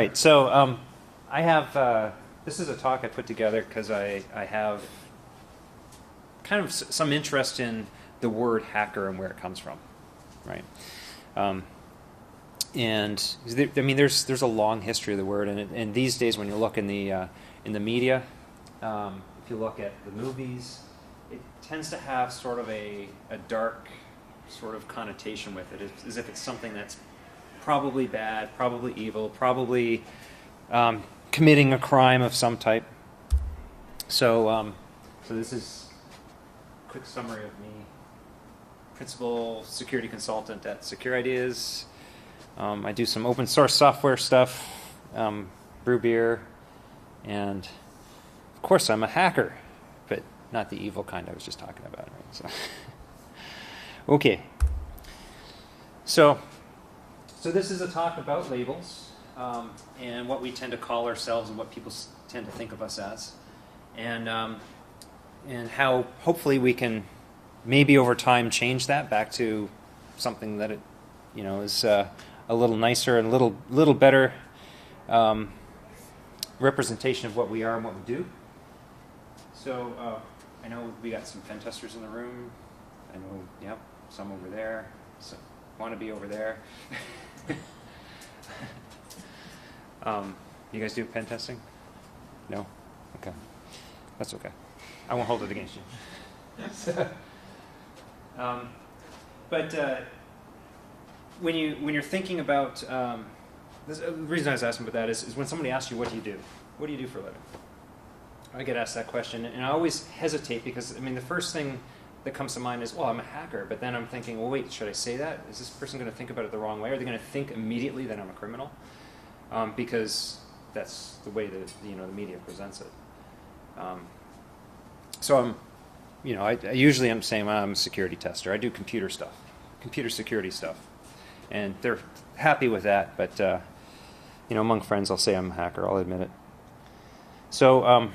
right, so I have, this is a talk I put together because I have kind of some interest in the word hacker and where it comes from, right? And I mean, there's a long history of the word, and these days when you look in the media, if you look at the movies, it tends to have sort of a dark sort of connotation with it, as if it's something that's probably bad, probably evil, probably committing a crime of some type. So this is a quick summary of me. Principal security consultant at Secure Ideas. I do some open source software stuff, brew beer, and of course I'm a hacker, but not the evil kind I was just talking about. Right? So, okay. So this is a talk about labels and what we tend to call ourselves and what people tend to think of us as, and how hopefully we can maybe over time change that back to something that it is a little nicer and a little better representation of what we are and what we do. So I know we got some pen testers in the room. I know, yep, some over there. Some want to be over there. You guys do pen testing? No? Okay. That's okay. I won't hold it against you. But when you're thinking about the reason I was asking about that is when somebody asks you, what do? What do you do for a living? I get asked that question, and I always hesitate because, I mean, the first thing that comes to mind is, well, I'm a hacker, but then I'm thinking, well, wait, should I say that? Is this person going to think about it the wrong way? Are they going to think immediately that I'm a criminal? Because that's the way that the media presents it. So I usually am saying, well, I'm a security tester. I do computer stuff, computer security stuff, and they're happy with that. But among friends, I'll say I'm a hacker. I'll admit it. So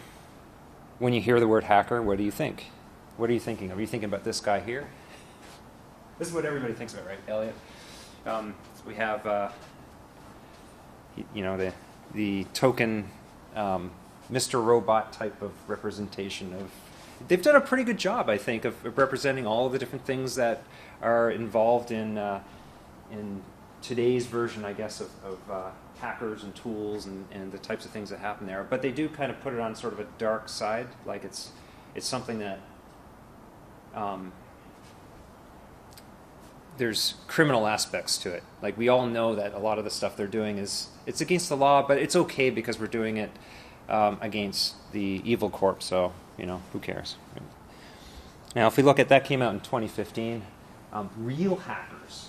when you hear the word hacker, what do you think? What are you thinking of? Are you thinking about this guy here? This is what everybody thinks about, right, Elliot? We have, the token Mr. Robot type of representation of. They've done a pretty good job, I think, of representing all of the different things that are involved in today's version, I guess, of hackers and tools and the types of things that happen there. But they do kind of put it on sort of a dark side, like it's something that there's criminal aspects to it. Like, we all know that a lot of the stuff they're doing it's against the law, but it's okay because we're doing it against the evil corp, so who cares? Now, if we look at that, came out in 2015. Real hackers,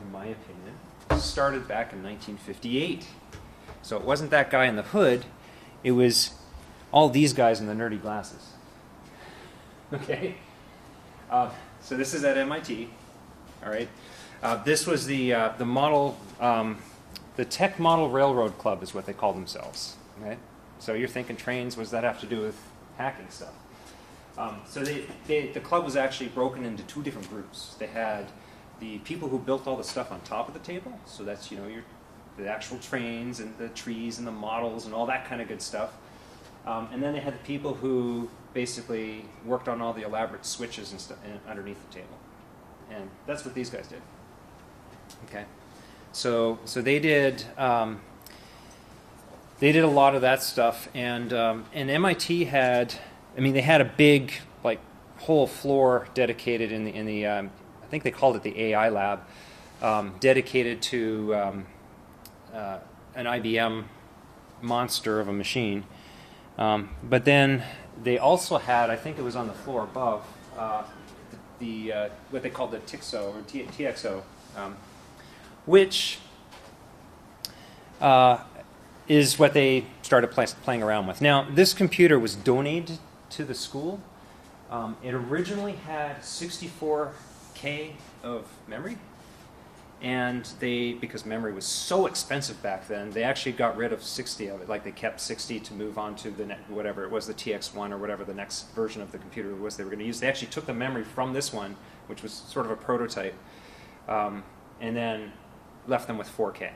in my opinion, started back in 1958. So it wasn't that guy in the hood. It was all these guys in the nerdy glasses. Okay? So this is at MIT. All right? This was the model, the Tech Model Railroad Club is what they call themselves. Okay? So you're thinking trains, what does that have to do with hacking stuff? So the club was actually broken into two different groups. They had the people who built all the stuff on top of the table. So that's, the actual trains and the trees and the models and all that kind of good stuff. And then they had the people who basically worked on all the elaborate switches and stuff underneath the table. And that's what these guys did. Okay. So they did a lot of that stuff, and MIT had, they had a big whole floor dedicated in the I think they called it the AI lab, dedicated to an IBM monster of a machine. But then they also had, I think it was on the floor above, the what they called the TXO or TXO, which is what they started playing around with. Now, this computer was donated to the school. It originally had 64K of memory, and because memory was so expensive back then, they actually got rid of 60 of it. Like, they kept 60 to move on to whatever it was, the TX1 or whatever the next version of the computer was they were going to use. They actually took the memory from this one, which was sort of a prototype, and then left them with 4K.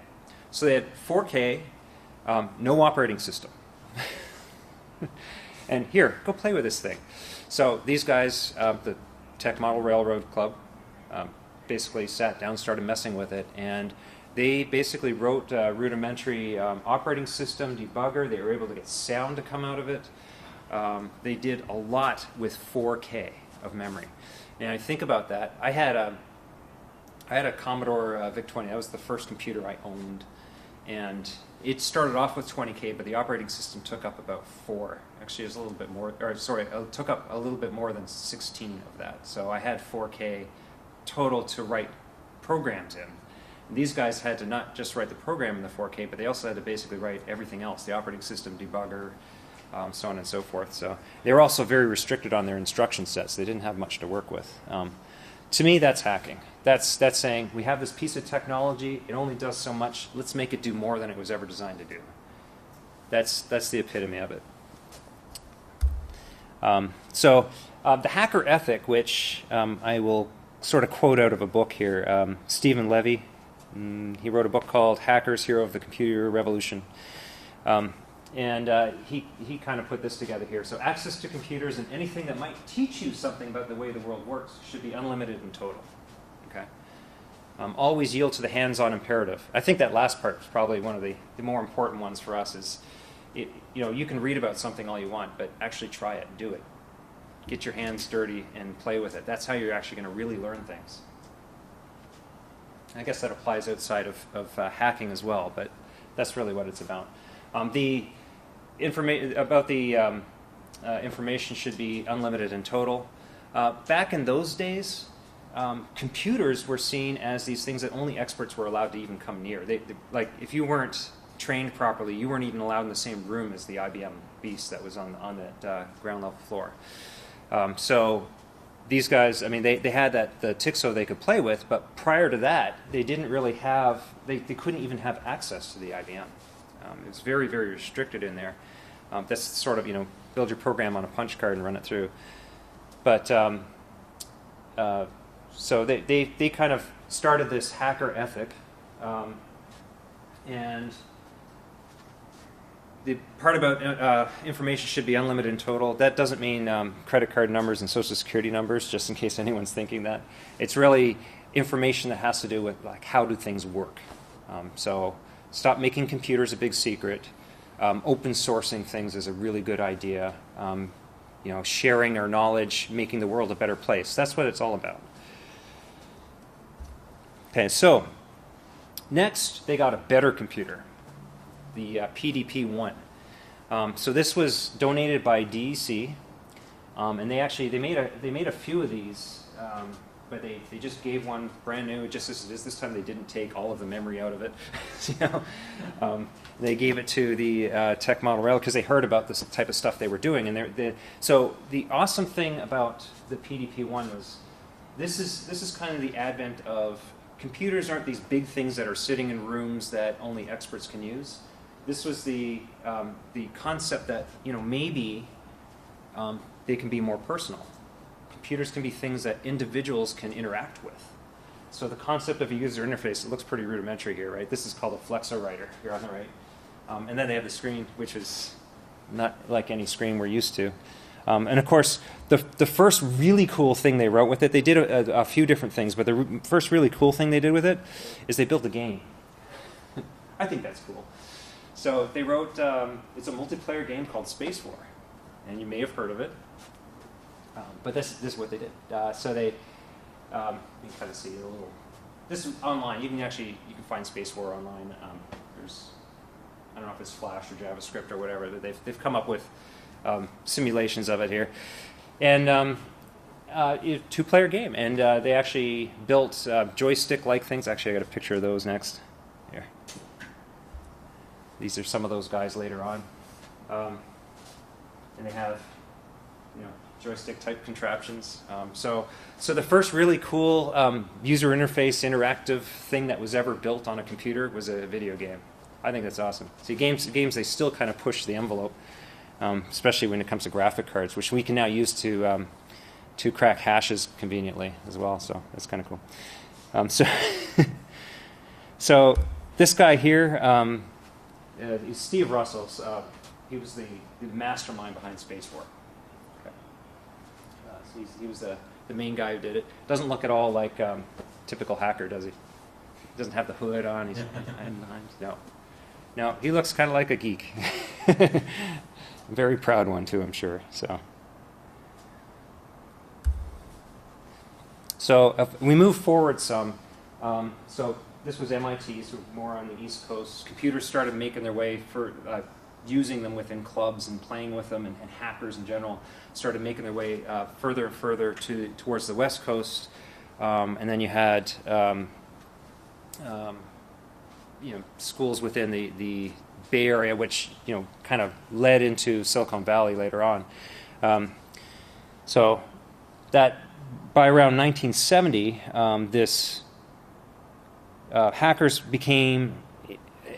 So they had 4K. No operating system. And here, go play with this thing. So these guys, the Tech Model Railroad Club, basically sat down, started messing with it, and they basically wrote a rudimentary operating system debugger. They were able to get sound to come out of it. They did a lot with 4K of memory. Now, I think about that. I had a Commodore VIC-20. That was the first computer I owned, and it started off with 20K, but the operating system took up about 4. Actually, it was a little bit more. Or sorry, it took up a little bit more than 16 of that. So I had 4K total to write programs in. And these guys had to not just write the program in the 4K, but they also had to basically write everything else: the operating system, debugger, so on and so forth. So they were also very restricted on their instruction sets. They didn't have much to work with. To me, that's hacking. That's saying, we have this piece of technology, it only does so much, let's make it do more than it was ever designed to do. That's the epitome of it. The hacker ethic, which I will sort of quote out of a book here, Stephen Levy, he wrote a book called Hackers, Hero of the Computer Revolution. He kind of put this together here. So access to computers and anything that might teach you something about the way the world works should be unlimited and total. Okay. Always yield to the hands-on imperative. I think that last part is probably one of the more important ones for us. Is you can read about something all you want, but actually try it, do it. Get your hands dirty and play with it. That's how you're actually going to really learn things. I guess that applies outside of hacking as well, but that's really what it's about. The information should be unlimited and total. Back in those days, computers were seen as these things that only experts were allowed to even come near. Like if you weren't trained properly, you weren't even allowed in the same room as the IBM beast that was on that ground level floor. So these guys, I mean, they had the TIXO they could play with, but prior to that, they didn't really have. They couldn't even have access to the IBM. It was very, very restricted in there. That's sort of, build your program on a punch card and run it through. But so they kind of started this hacker ethic, and the part about information should be unlimited and total, that doesn't mean credit card numbers and social security numbers, just in case anyone's thinking that. It's really information that has to do with like how do things work. So stop making computers a big secret. Open sourcing things is a really good idea. Sharing our knowledge, making the world a better place. That's what it's all about. Okay, so next they got a better computer, the PDP-1. So this was donated by DEC, and they made a few of these, but they just gave one brand new. Just as it is this time, they didn't take all of the memory out of it. They gave it to the Tech Model Rail because they heard about this type of stuff they were doing, and so the awesome thing about the PDP-1 was this is kind of the advent of computers aren't these big things that are sitting in rooms that only experts can use. This was the concept that maybe they can be more personal. Computers can be things that individuals can interact with. So the concept of a user interface, it looks pretty rudimentary here, right? This is called a flexo writer here on the right. And then they have the screen, which is not like any screen we're used to. And of course, the first really cool thing they wrote with it, they did a few different things, but the first really cool thing they did with it is they built a game. I think that's cool. So they wrote, it's a multiplayer game called Space War, and you may have heard of it. But this is what they did. So they, you can kind of see a little. This is online. You can find Space War online. There's, I don't know if it's Flash or JavaScript or whatever. But they've come up with simulations of it here, and two-player game. And they actually built joystick-like things. Actually, I got a picture of those next. Here. These are some of those guys later on, and they have, joystick-type contraptions. So the first really cool user interface, interactive thing that was ever built on a computer was a video game. I think that's awesome. See, games they still kind of push the envelope, especially when it comes to graphic cards, which we can now use to crack hashes conveniently as well. So that's kind of cool. So this guy here, He's Steve Russell's. He was the mastermind behind Space War. Okay. So he was the main guy who did it. Doesn't look at all like typical hacker, does he? Doesn't have the hood on. He's no. He looks kind of like a geek. Very proud one too, I'm sure. So if we move forward some. So this was MIT, so more on the East Coast. Computers started making their way for using them within clubs and playing with them, and hackers in general started making their way further and further towards the West Coast. And then you had schools within the Bay Area, which kind of led into Silicon Valley later on. So that by around 1970, hackers became,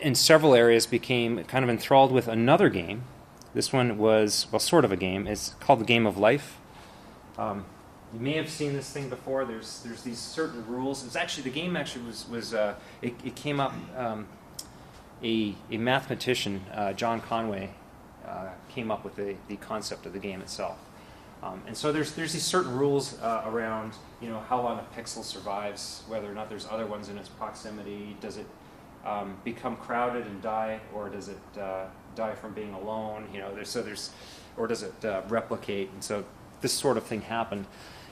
in several areas, became kind of enthralled with another game. This one was, well, sort of a game. It's called the Game of Life. You may have seen this thing before. There's these certain rules. It's actually, the game actually was it came up, a mathematician, John Conway, came up with the concept of the game itself. And so there's these certain rules around how long a pixel survives, whether or not there's other ones in its proximity. Does it become crowded and die, or does it die from being alone? Or does it replicate? And so this sort of thing happened.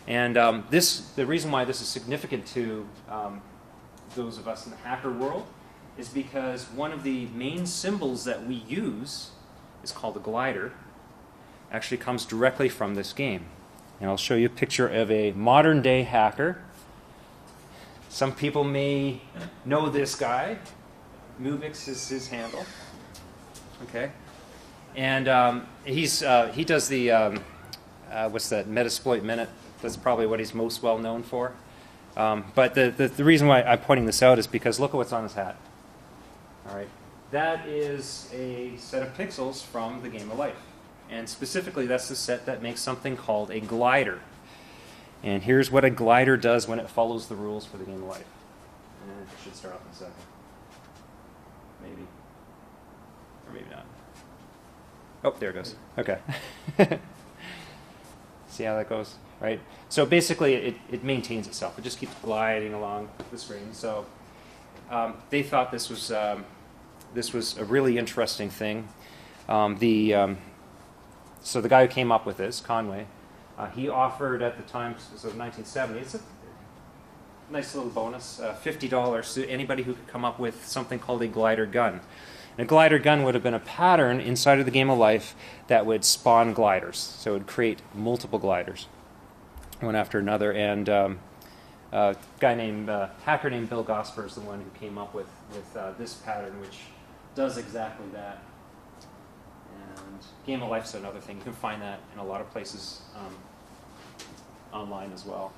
And the reason why this is significant to those of us in the hacker world is because one of the main symbols that we use is called a glider. Actually comes directly from this game. And I'll show you a picture of a modern day hacker. Some people may know this guy. Muvix is his handle. Okay. And he does the, what's that, Metasploit Minute. That's probably what he's most well known for. But the reason why I'm pointing this out is because look at what's on his hat. All right. That is a set of pixels from the Game of Life. And specifically, that's the set that makes something called a glider. And here's what a glider does when it follows the rules for the Game of Life. And it should start off in a second. Maybe. Or maybe not. Oh, there it goes. Okay. See how that goes? Right? So basically, it maintains itself. It just keeps gliding along the screen. So they thought this was a really interesting thing. So the guy who came up with this, Conway, he offered at the time, so 1970, it's a nice little bonus, $50 to anybody who could come up with something called a glider gun. And a glider gun would have been a pattern inside of the Game of Life that would spawn gliders. So it would create multiple gliders, one after another. And a hacker named Bill Gosper is the one who came up with this pattern, which does exactly that. And Game of Life's another thing. You can find that in a lot of places online as well.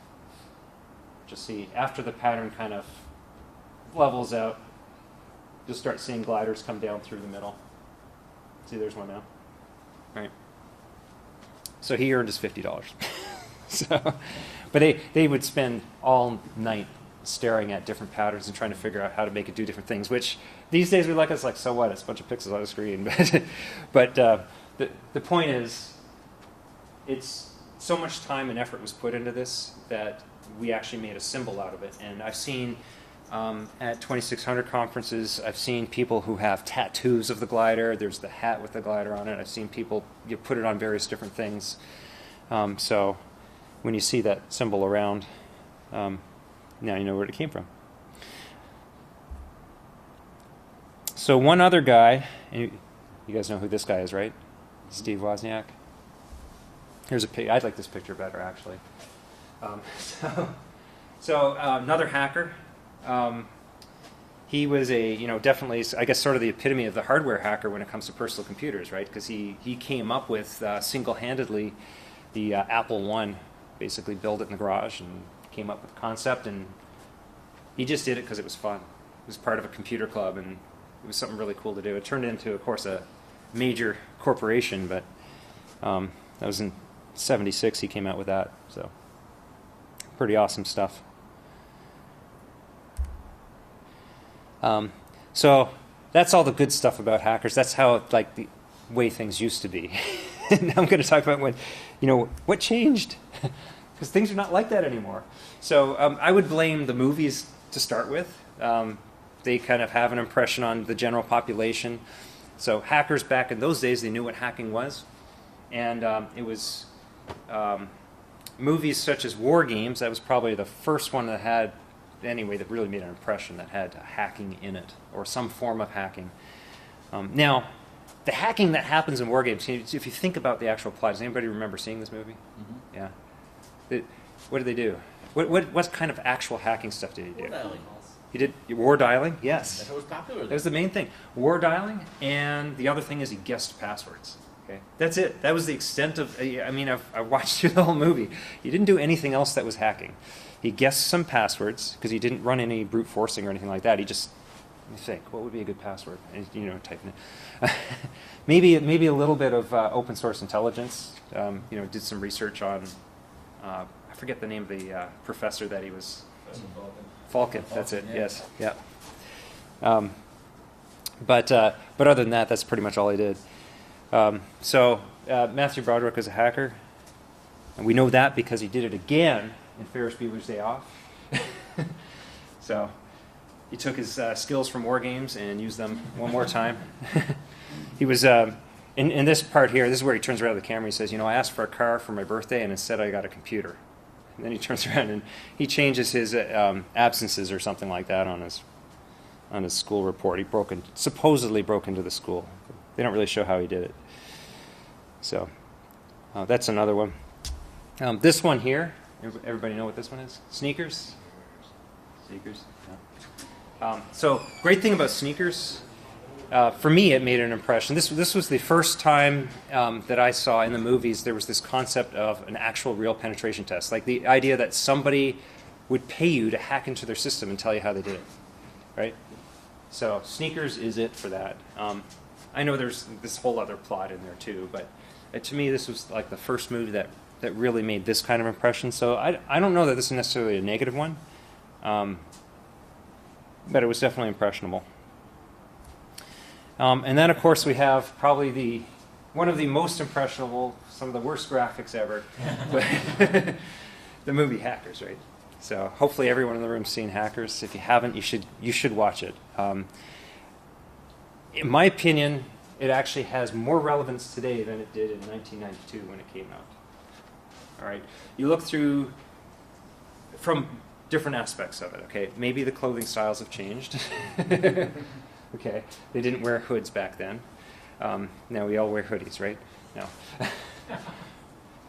Just see, after the pattern kind of levels out, you'll start seeing gliders come down through the middle. See, there's one now. Right. So he earned his $50. But they would spend all night staring at different patterns and trying to figure out how to make it do different things, which these days we like, it's like, so what? It's a bunch of pixels on the screen. But the point is, it's so much time and effort was put into this that we actually made a symbol out of it. And I've seen at 2600 conferences, I've seen people who have tattoos of the glider. There's the hat with the glider on it. I've seen people put it on various different things. So when you see that symbol around, now you know where it came from. So one other guy, and you guys know who this guy is, right? Steve Wozniak. Here's a picture. I like this picture better, actually. So another hacker. He was definitely, I guess, sort of the epitome of the hardware hacker when it comes to personal computers, right? Because he came up with single-handedly the Apple I, basically built it in the garage and came up with the concept, and he just did it because it was fun. It was part of a computer club, and it was something really cool to do. It turned into, of course, a major corporation, but that was in '76 he came out with that. So pretty awesome stuff. So that's all the good stuff about hackers. That's how, like, the way things used to be. And now I'm going to talk about what changed, because things are not like that anymore. So I would blame the movies to start with. They kind of have an impression on the general population. So hackers back in those days, they knew what hacking was, and it was movies such as War Games. That was probably the first one that had, anyway, that really made an impression, that had hacking in it, or some form of hacking. Now, the hacking that happens in War Games, if you think about the actual plot, does anybody remember seeing this movie? Mm-hmm. Yeah. What did they do? What kind of actual hacking stuff did he do? War dialing. He did war dialing? Yes. That was popular. That was the main thing. War dialing, and the other thing is he guessed passwords. Okay, that's it. That was the extent of. I mean, I've watched through the whole movie. He didn't do anything else that was hacking. He guessed some passwords because he didn't run any brute forcing or anything like that. He just, let me think, what would be a good password? And, typing it. maybe a little bit of open source intelligence. Did some research on. I forget the name of the professor that he was. Falcon. That's it. Yeah. Yes. Yeah. But other than that, that's pretty much all he did. So Matthew Broderick is a hacker, and we know that because he did it again in Ferris Bueller's Day Off. So he took his skills from War Games and used them one more time. He was in this part here. This is where he turns around to the camera. He says, "I asked for a car for my birthday, and instead I got a computer." And then he turns around and he changes his absences or something like that on his school report. He supposedly broke into the school. They don't really show how he did it. So that's another one. This one here, everybody know what this one is? Sneakers? Sneakers. Yeah. So great thing about sneakers. For me, it made an impression. This was the first time that I saw in the movies there was this concept of an actual real penetration test, like the idea that somebody would pay you to hack into their system and tell you how they did it, right? So sneakers is it for that. I know there's this whole other plot in there too, but to me this was like the first movie that really made this kind of impression. So I don't know that this is necessarily a negative one, but it was definitely impressionable. And then, of course, we have probably one of the most impressionable, some of the worst graphics ever, the movie Hackers, right? So hopefully everyone in the room's seen Hackers. If you haven't, you should watch it. In my opinion, it actually has more relevance today than it did in 1992 when it came out. All right, you look through from different aspects of it. Okay, maybe the clothing styles have changed. Okay, they didn't wear hoods back then. Now we all wear hoodies, right? No.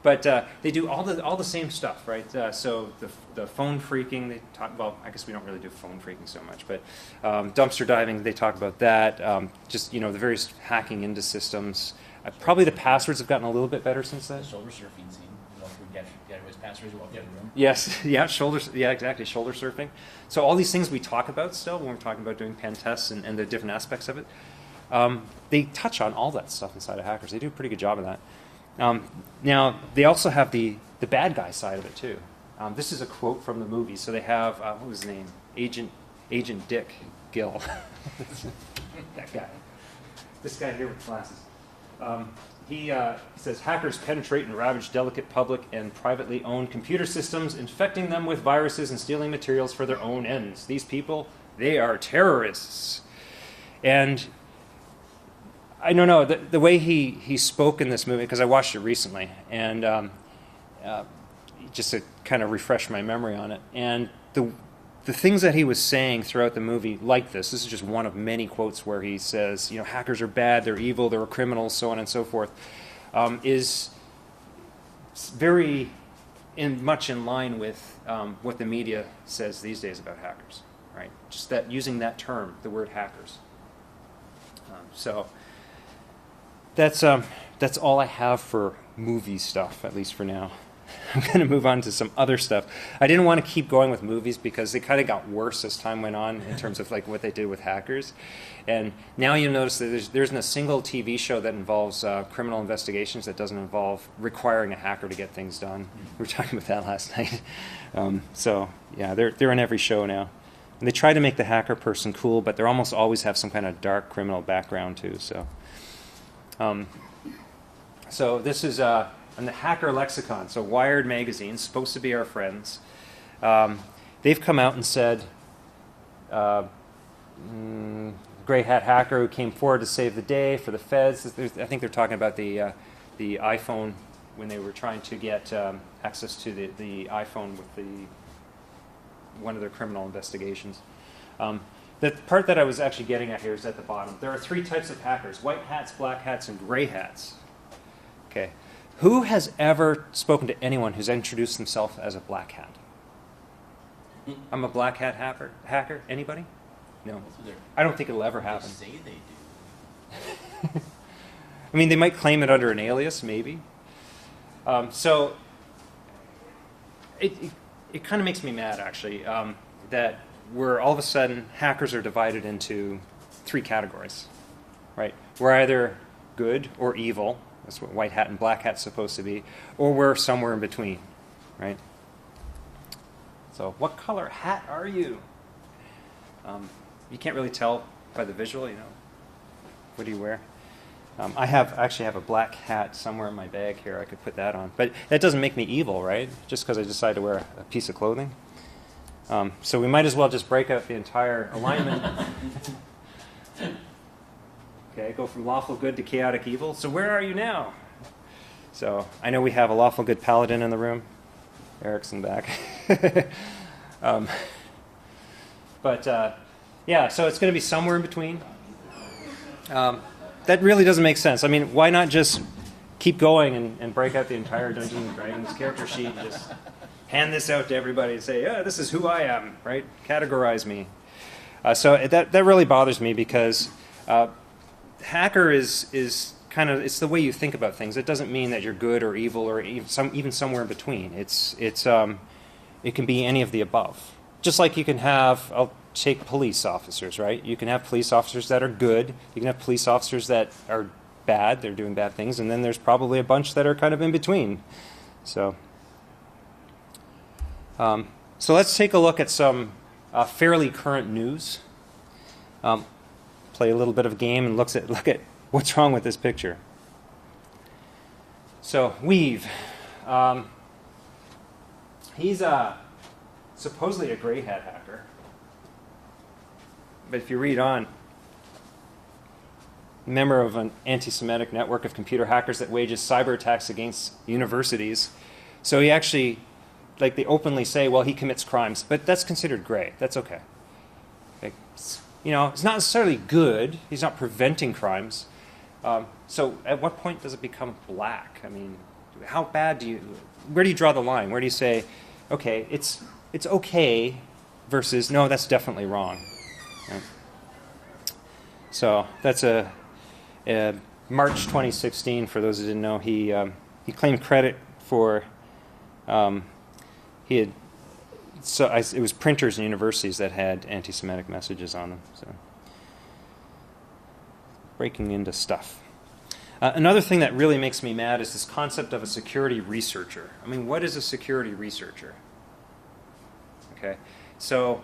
But they do all the same stuff, right? So the phone phreaking, they talk about. I guess we don't really do phone phreaking so much, but dumpster diving, they talk about that. Just the various hacking into systems. Probably the passwords have gotten a little bit better since then. The shoulder surfing scene. We get everybody's passwords. You walk out of the room. Yes. Yeah. Yeah. Exactly. Shoulder surfing. So all these things we talk about still when we're talking about doing pen tests and the different aspects of it, they touch on all that stuff inside of Hackers. They do a pretty good job of that. Now they also have the bad guy side of it too. This is a quote from the movie. So they have what was his name? Agent Dick Gill. That guy. This guy here with glasses. He says, hackers penetrate and ravage delicate public and privately owned computer systems, infecting them with viruses and stealing materials for their own ends. These people, they are terrorists. And I don't know, the way he spoke in this movie, because I watched it recently, and just to kind of refresh my memory on it, and the things that he was saying throughout the movie, like this is just one of many quotes where he says, hackers are bad, they're evil, they're criminals, so on and so forth, is very much in line with what the media says these days about hackers, right? Just that using that term, the word hackers. So that's all I have for movie stuff, at least for now. I'm going to move on to some other stuff. I didn't want to keep going with movies because they kind of got worse as time went on in terms of like what they did with hackers. And now you'll notice that there isn't a single TV show that involves criminal investigations that doesn't involve requiring a hacker to get things done. We were talking about that last night. So yeah, they're in every show now. And they try to make the hacker person cool, but they almost always have some kind of dark criminal background too. So this is in the Hacker Lexicon. So Wired magazine, supposed to be our friends. They've come out and said, gray hat hacker who came forward to save the day for the feds. I think they're talking about the iPhone when they were trying to get access to the iPhone with one of their criminal investigations. The part that I was actually getting at here is at the bottom. There are 3 types of hackers: white hats, black hats, and gray hats. Okay. Who has ever spoken to anyone who's introduced himself as a black hat? I'm a black hat hacker. Anybody? No. I don't think it'll ever happen. They say they do. I mean, they might claim it under an alias, maybe. So it kind of makes me mad, actually, that we're all of a sudden hackers are divided into 3 categories, right? We're either good or evil. That's what white hat and black hat's supposed to be, or we're somewhere in between, right? So, what color hat are you? You can't really tell by the visual, you know. What do you wear? I actually have a black hat somewhere in my bag here. I could put that on, but that doesn't make me evil, right? Just because I decide to wear a piece of clothing. So we might as well just break out the entire alignment. Okay, go from lawful good to chaotic evil. So where are you now? So I know we have a lawful good paladin in the room. Eric's in the back. Yeah, so it's going to be somewhere in between. That really doesn't make sense. I mean, why not just keep going and break out the entire Dungeons & Dragons character sheet and just hand this out to everybody and say, yeah, this is who I am, right? Categorize me. So that really bothers me because hacker is kind of, it's the way you think about things. It doesn't mean that you're good or evil or even somewhere in between. It can be any of the above. Just like you can have, I'll take police officers, right? You can have police officers that are good. You can have police officers that are bad. They're doing bad things. And then there's probably a bunch that are kind of in between. So let's take a look at some fairly current news. Play a little bit of a game and look at what's wrong with this picture. So Weave, he's supposedly a gray hat hacker, but if you read on, member of an anti-Semitic network of computer hackers that wages cyber attacks against universities. So he actually, like, they openly say, well, he commits crimes, but that's considered gray. That's okay. You know, it's not necessarily good. He's not preventing crimes. So at what point does it become black? I mean, how bad where do you draw the line? Where do you say, okay, it's okay versus, no, that's definitely wrong. Right? So that's a March 2016, for those who didn't know, he claimed credit for, it was printers and universities that had anti-Semitic messages on them. So, breaking into stuff. Another thing that really makes me mad is this concept of a security researcher. I mean, what is a security researcher? Okay, so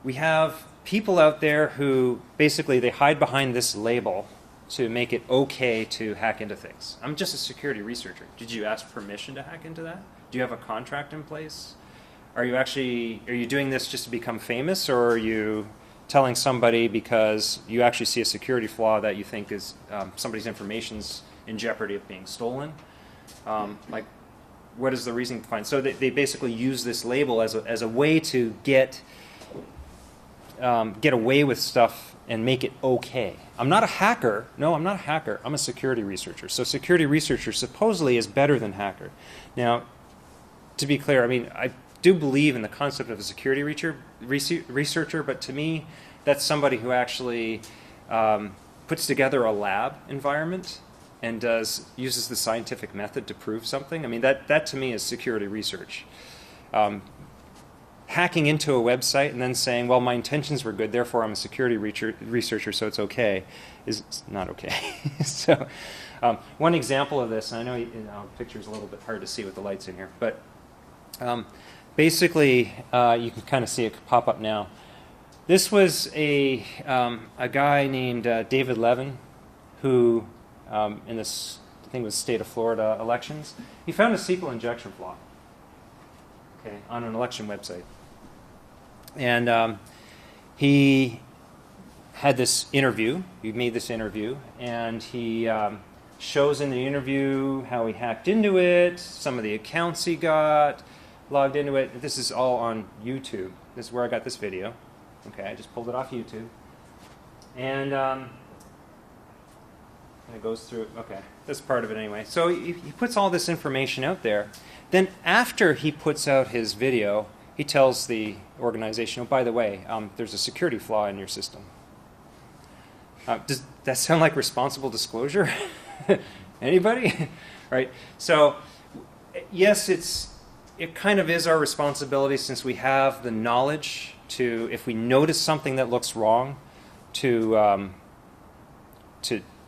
we have people out there who basically they hide behind this label to make it okay to hack into things. I'm just a security researcher. Did you ask permission to hack into that? Do you have a contract in place? Are you doing this just to become famous, or are you telling somebody because you actually see a security flaw that you think is somebody's information's in jeopardy of being stolen? What is the reason behind? So they basically use this label as a way to get away with stuff and make it okay. I'm not a hacker. No, I'm not a hacker. I'm a security researcher. So security researcher supposedly is better than hacker. Now, to be clear, I mean, I do believe in the concept of a security researcher, but to me, that's somebody who actually puts together a lab environment and uses the scientific method to prove something. I mean, that to me is security research. Hacking into a website and then saying, well, my intentions were good, therefore I'm a security researcher, so it's okay, is not okay. So one example of this, and I know the picture's a little bit hard to see with the lights in here, but basically you can kind of see it pop up now. This was a guy named David Levin, who in this, I think it was state of Florida elections, he found a SQL injection flaw, okay, on an election website. And he had this interview, he made this interview, and he shows in the interview how he hacked into it, some of the accounts he got, logged into it. This is all on YouTube. This is where I got this video. Okay, I just pulled it off YouTube. And it goes through, okay, this part of it anyway. So he puts all this information out there. Then after he puts out his video, he tells the organization, oh, by the way, there's a security flaw in your system. Does that sound like responsible disclosure? Anybody? Right? So, yes, it kind of is our responsibility, since we have the knowledge to, if we notice something that looks wrong, to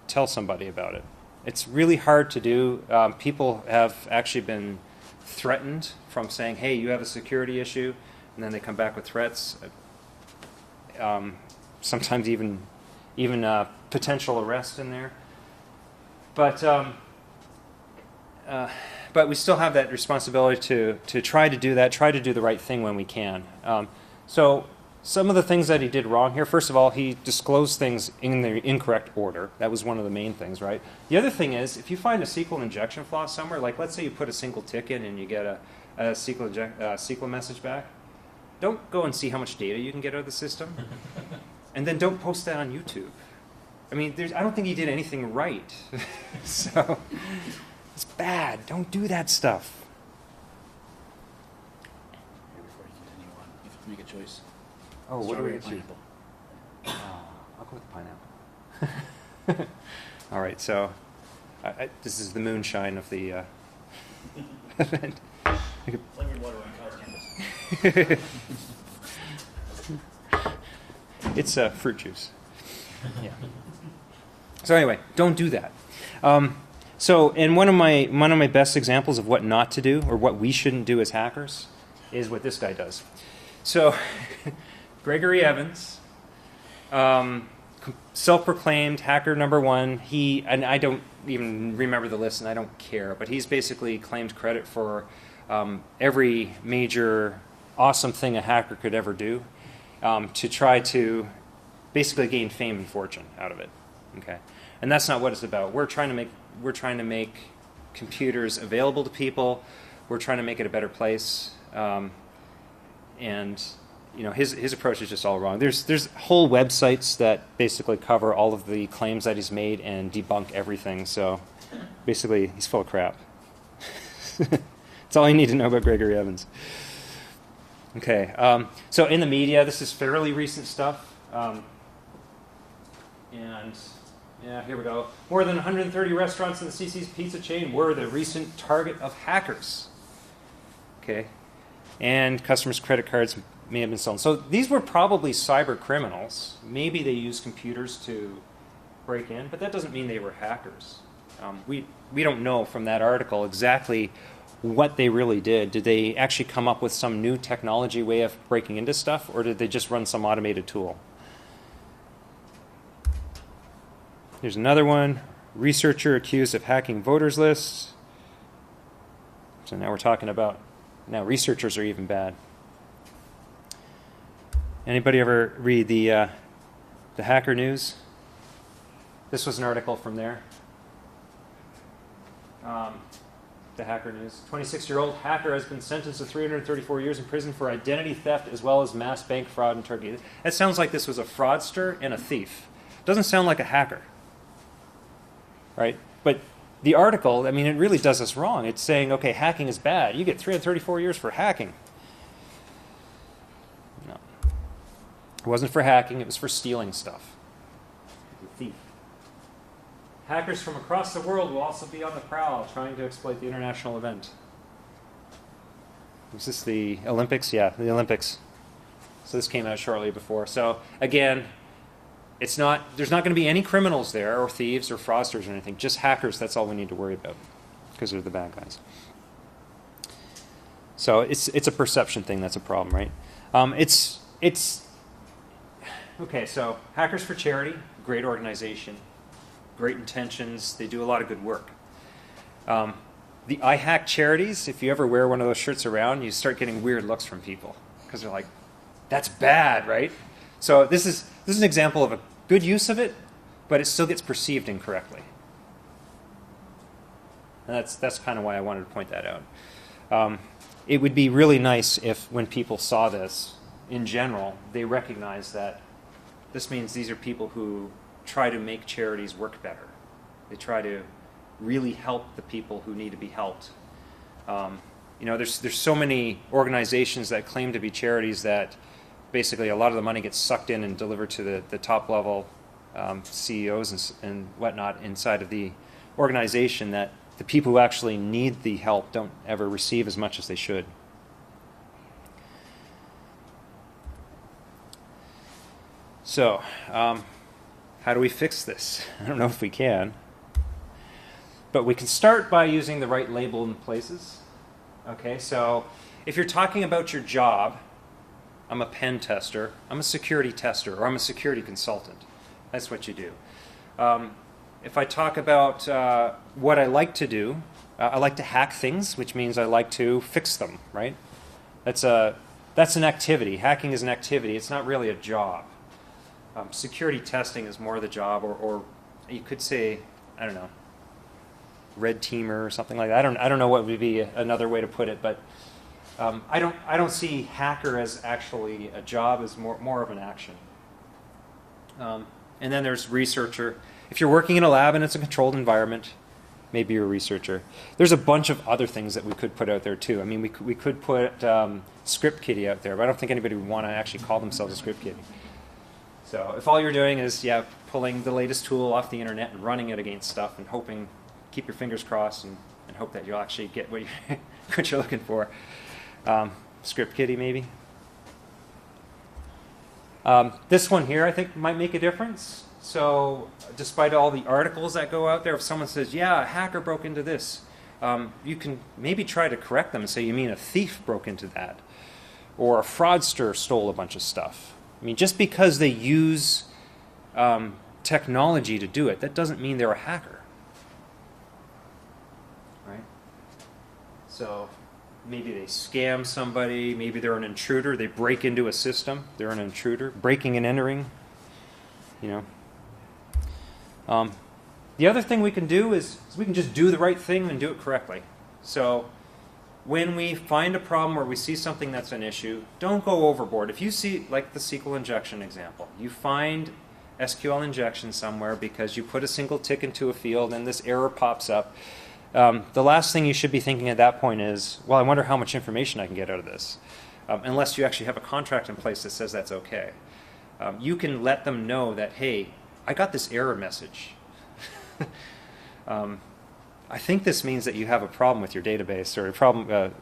tell somebody about it. It's really hard to do. People have actually been threatened from saying, hey, you have a security issue, and then they come back with threats. Sometimes even potential arrest in there. But we still have that responsibility to try to do that, try to do the right thing when we can. So some of the things that he did wrong here, first of all, he disclosed things in the incorrect order. That was one of the main things, right? The other thing is, if you find a SQL injection flaw somewhere, like let's say you put a single tick in and you get a SQL message back, don't go and see how much data you can get out of the system. And then don't post that on YouTube. I mean, I don't think he did anything right. So it's bad. Don't do that stuff. Before you continue on, you have to make a choice. Oh, what do we get to? Pineapple. I'll go with the pineapple. All right, so this is the moonshine of the event. Flavored water on college campus. It's fruit juice. Yeah. So anyway, don't do that. And one of my best examples of what not to do, or what we shouldn't do as hackers, is what this guy does. So Gregory Evans, self-proclaimed hacker number one. And I don't even remember the list, and I don't care, but he's basically claimed credit for every major awesome thing a hacker could ever do, to try to basically gain fame and fortune out of it. Okay, and that's not what it's about. We're trying to make computers available to people. We're trying to make it a better place. And his approach is just all wrong. There's whole websites that basically cover all of the claims that he's made and debunk everything. So basically, he's full of crap. That's all you need to know about Gregory Evans. Okay, so in the media, this is fairly recent stuff. And yeah, here we go. More than 130 restaurants in the CC's pizza chain were the recent target of hackers. Okay, and customers' credit cards may have been stolen. So these were probably cyber criminals. Maybe they used computers to break in, but that doesn't mean they were hackers. We don't know from that article exactly what they really did. Did they actually come up with some new technology way of breaking into stuff, or did they just run some automated tool? Here's another one. Researcher accused of hacking voters lists. So now we're talking about, now researchers are even bad. Anybody ever read the Hacker News? This was an article from there. The Hacker News. 26-year-old hacker has been sentenced to 334 years in prison for identity theft as well as mass bank fraud in Turkey. It sounds like this was a fraudster and a thief. Doesn't sound like a hacker. Right? But the article, I mean, it really does us wrong. It's saying, okay, hacking is bad. You get 334 years for hacking. No. It wasn't for hacking. It was for stealing stuff. The thief. Hackers from across the world will also be on the prowl trying to exploit the international event. Was this the Olympics? Yeah, the Olympics. So this came out shortly before. So again, there's not going to be any criminals there, or thieves, or fraudsters, or anything. Just hackers. That's all we need to worry about, because they're the bad guys. So it's a perception thing. That's a problem, right? Okay, so Hackers for Charity, great organization, great intentions. They do a lot of good work. The I Hack charities, if you ever wear one of those shirts around, you start getting weird looks from people because they're like, that's bad, right? So this is an example of a good use of it, but it still gets perceived incorrectly. And that's kind of why I wanted to point that out. It would be really nice if when people saw this, in general, they recognize that this means these are people who try to make charities work better. They try to really help the people who need to be helped. There's so many organizations that claim to be charities that basically a lot of the money gets sucked in and delivered to the top level CEOs and whatnot inside of the organization, that the people who actually need the help don't ever receive as much as they should. So, how do we fix this? I don't know if we can. But we can start by using the right label in places. Okay, so if you're talking about your job, I'm a pen tester, I'm a security tester, or I'm a security consultant. That's what you do. If I talk about what I like to do, I like to hack things, which means I like to fix them, right? That's an activity. Hacking is an activity. It's not really a job. Security testing is more the job, or you could say, I don't know, red teamer or something like that. I don't know what would be another way to put it, but I don't see hacker as actually a job, as more of an action. And then there's researcher. If you're working in a lab and it's a controlled environment, maybe you're a researcher. There's a bunch of other things that we could put out there too. I mean, we could put script kiddie out there, but I don't think anybody would want to actually call themselves a script kiddie. So if all you're doing is pulling the latest tool off the internet and running it against stuff and hoping, keep your fingers crossed and hope that you'll actually get what you're looking for. Script kiddie maybe. This one here I think might make a difference. So despite all the articles that go out there, if someone says, yeah, a hacker broke into this, you can maybe try to correct them and say, you mean a thief broke into that? Or a fraudster stole a bunch of stuff. I mean, just because they use technology to do it, that doesn't mean they're a hacker. Right? So maybe they scam somebody, maybe they're an intruder, they break into a system, they're an intruder, breaking and entering, The other thing we can do is we can just do the right thing and do it correctly. So when we find a problem or we see something that's an issue, don't go overboard. If you see, like the SQL injection example, you find SQL injection somewhere because you put a single tick into a field and this error pops up, the last thing you should be thinking at that point is, well, I wonder how much information I can get out of this, unless you actually have a contract in place that says that's okay. You can let them know that, hey, I got this error message. I think this means that you have a problem with your database, or a problem,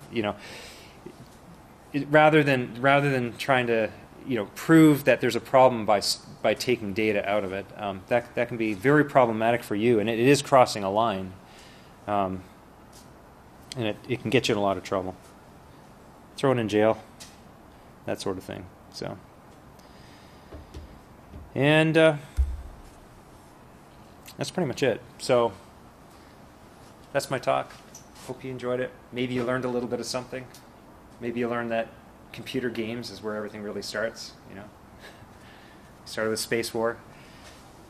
rather than trying to, prove that there's a problem by taking data out of it. That can be very problematic for you, and it is crossing a line, and it can get you in a lot of trouble. Thrown in jail, that sort of thing. So, and that's pretty much it. So that's my talk. Hope you enjoyed it. Maybe you learned a little bit of something. Maybe you learned that computer games is where everything really starts. Started with Space War.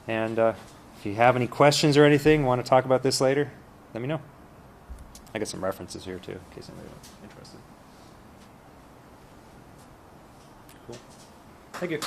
And if you have any questions or anything, want to talk about this later, let me know. I got some references here too, in case anybody's interested. Cool. Thank you.